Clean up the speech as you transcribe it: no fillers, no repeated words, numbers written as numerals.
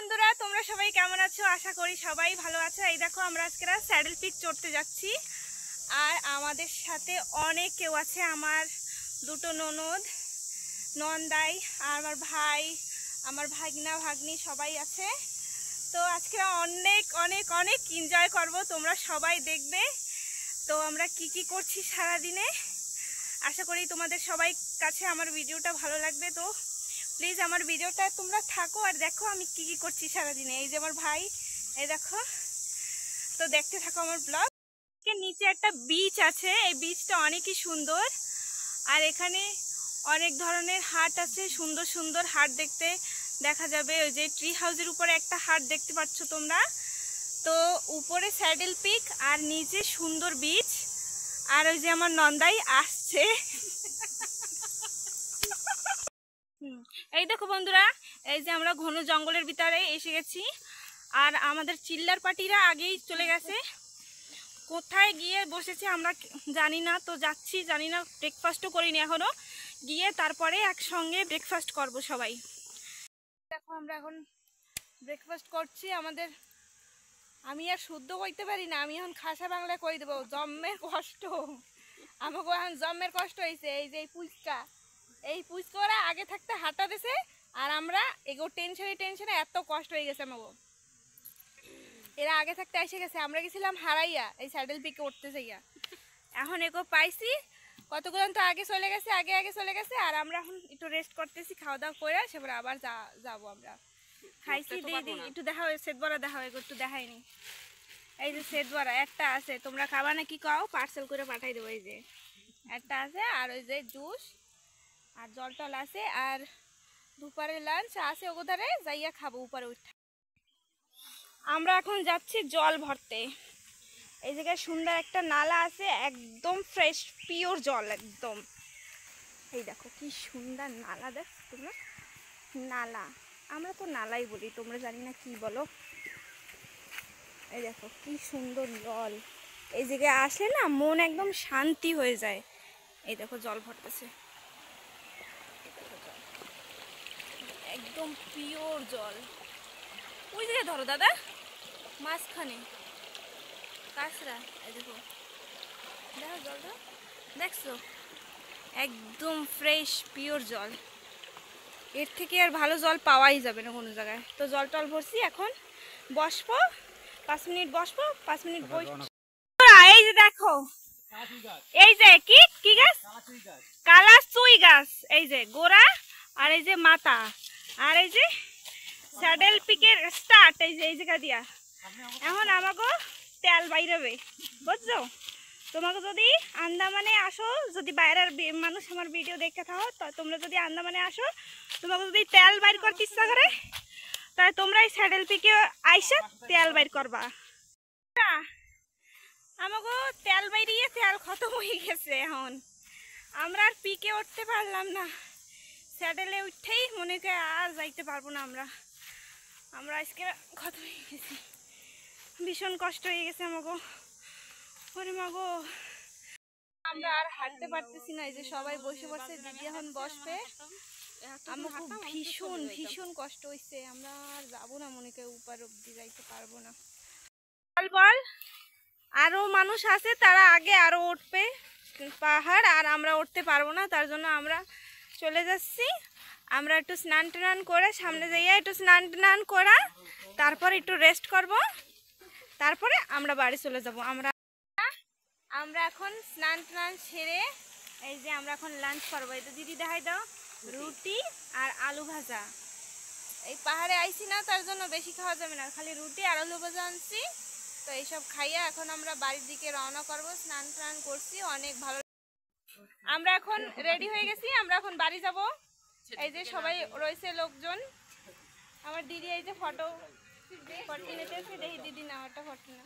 বন্ধুরা, তোমরা সবাই কেমন আছো? আশা করি সবাই ভালো আছো। এই দেখো, আমরা আজকে স্যাডেল পিক চড়তে যাচ্ছি। আর আমাদের সাথে অনেক কেউ আছে, আমার দুটো ননদ, নন্দাই, আর আমার ভাই, আমার ভাগনা ভাগ্নি সবাই আছে। তো আজকে অনেক অনেক অনেক এনজয় করব, তোমরা সবাই দেখবে। তো আমরা কি কি করছি সারাদিনে, আশা করি তোমাদের সবাই কাছে আমার ভিডিওটা ভালো লাগবে। তো প্লিজ আমার ভিডিওটা তোমরা থাকো আর দেখো আমি কি কি করছি সারাদিনে। এই যে আমার ভাই, এই দেখো, তো দেখতে থাকো আমার ব্লগ। নিচে একটা বিচ আছে, এই বিচটা অনেকই সুন্দর। আর এখানে অনেক ধরনের হাট আছে, সুন্দর সুন্দর হাট দেখতে দেখা যাবে। ওই যে ট্রি হাউসের উপরে একটা হাট দেখতে পাচ্ছ তোমরা। তো উপরে স্যাডেল পিক আর নিচে সুন্দর বিচ। আর ওই যে আমার নন্দাই আসছে। এই দেখো বন্ধুরা, এই যে আমরা ঘন জঙ্গলের ভিতরে এসে গেছি। আর আমাদের চিল্লার পার্টিরা আগেই চলে গেছে, কোথায় গিয়ে বসেছে আমরা জানি না। তো যাচ্ছি, জানি না, ব্রেকফাস্টও করিনি এখনো, গিয়ে তারপরে একসঙ্গে ব্রেকফাস্ট করব সবাই। দেখো আমরা এখন ব্রেকফাস্ট করছি। আমি আর শুদ্ধ কইতে পারি না, আমি এখন খাসা বাংলায় কই দেবো। জম্মের কষ্ট, আমাকে এখন জম্মের কষ্ট হয়েছে। এই যে এই পুচকরা আগে থাকতে হাঁটা দিছে, আর আমরা এগো টেনশনে এত কষ্ট হয়ে গেছে আমাকে। এরা আগে থাকতে এসে গেছে, আমরা গেছিলাম হারাইয়া এই স্যাডেল পিকে উঠতে যাইয়া। এখন এগো পাইছি, কতগুলো তো আগে চলে গেছে, আগে চলে গেছে। আর আমরা এখন একটু রেস্ট করতেছি, খাওয়া দাওয়া করে সেবার আবার যাবো। আমরা খাইছি, দিদি একটু দেখা হয়, সেট বড়া দেখা হয়, একটু দেখাইনি। এই যে সেট বড়া একটা আছে, তোমরা খাবা না কি কাও? পার্সেল করে পাঠাই দেবো। এই যে একটা আছে, আর ওই যে জুস আর জল টল আছে। আর দুপুরের লাঞ্চ আছে, ওগোধারে যাইয়া খাবো উপরে উঠে। আমরা এখন যাচ্ছি জল ভরতে। এই জায়গায় সুন্দর একটা নালা আছে, একদম ফ্রেশ পিওর জল একদম। এই দেখো কি সুন্দর নালা, দেখ তোমরা, নালা, আমরা তো নালাই বলি, তোমরা জানি না কি বলো। এই দেখো কি সুন্দর জল, এই জায়গায় আসলে না মন একদম শান্তি হয়ে যায়। এই দেখো জল ভরতেছে, একদম পিওর জল। ওই জায়গায় ধরো দাদা, মাঝখানে কাঁচরা। এই দেখো, দেখো জলটা, দেখছো, একদম ফ্রেশ পিওর জল। এর থেকে আর ভালো জল পাওয়াই যাবে না কোনো জায়গায়। তো জল টল ভরছি, এখন বসবো 5 মিনিট, বসবো 5 মিনিট বই। এই যে দেখো, এই যে কি গাছ, কালা চুই গাছ, এই যে গোড়া, আর এই যে মাথা, আর এই যে স্যাডেল পিকের স্টার্ট এই যে এই জায়গা দিয়া। এখন আমাকে তেল বাইরবে, বুঝছো? তোমাকে যদি আন্দামানে আসো, যদি বাইরের মানুষ আমার ভিডিও দেখতে থাকো, তো তোমরা যদি আন্দামানে আসো, তোমাকে যদি তেল বাইর করতে ইচ্ছা করে, তাহলে তোমরা এই স্যাডেল পিকে আইসা তেল বাইর করবা। আমাকে তেল বাইরিয়ে তেল খতম হয়ে গেছে, এখন আমরা আর পিকে উঠতে পারলাম না। স্যাডেলে উঠেই মনে করে আর যাইতে পারবো না। আমরা আজকে খতম হয়ে গেছি, ভীষণ কষ্ট হয়ে গেছে আমাকে। ওরে মাগো, আমরা আর হাঁটতে পারতেছি না। এই যে সবাই বসে পড়ছে, দিদি এখন বসবে। আমাকে ভীষণ ভীষণ কষ্ট হয়েছে, আমরা আর যাবো না, মনে করে উপর অব্দি যাইতে পারবো না। বল, আরো মানুষ আছে, তারা আগে আরো উঠবে পাহাড়, আর আমরা উঠতে পারবো না, তার জন্য আমরা চলে যাচ্ছি। আমরা একটু স্নান টান করে সামনে যাইয়া একটু স্নান টান করা, তারপর একটু রেস্ট করব, তারপরে আমরা বাড়ি চলে যাব। আমরা এখন স্নান টান সেরে এই যে আমরা এখন লাঞ্চ করবো। এই তো দিদি দেখাই দাও, রুটি আর আলু ভাজা। এই পাহাড়ে আইছি না, তার জন্য বেশি খাওয়া যাবে না, খালি রুটি আর আলু ভাজা আনছি। তো এইসব খাইয়া এখন আমরা বাড়ির দিকে রওনা করব। স্নান টান করছি, অনেক ভালো। আমরা এখন রেডি হয়ে গেছি, আমরা এখন বাড়ি যাব। এই যে সবাই রয়েছে লোকজন, আমার দিদি এই যে ফটো নিতেছে, দেখি দিদি না, একটা ফটো না।